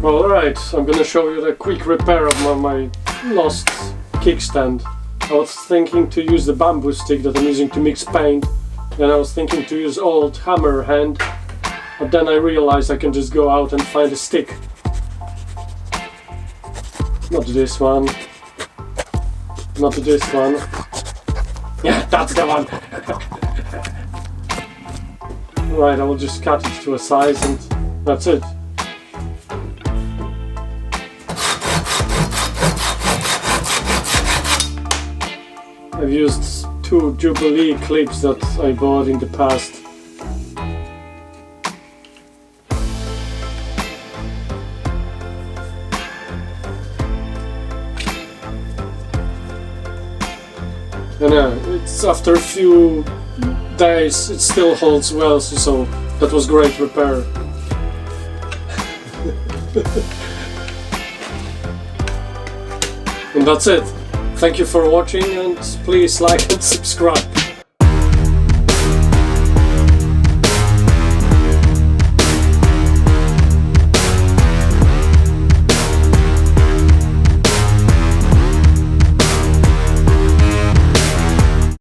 Alright, I'm gonna show you the quick repair of my lost kickstand. I was thinking to use the bamboo stick that I'm using to mix paint, and I was thinking to use old hammer hand, but then I realized I can just go out and find a stick. Not this one. Not this one. Yeah, that's the one! Right, I will just cut it to a size and that's it. I've used 2 Jubilee clips that I bought in the past. And it's after a few days it still holds well, so that was great repair. And that's it. Thank you for watching, and please like and subscribe.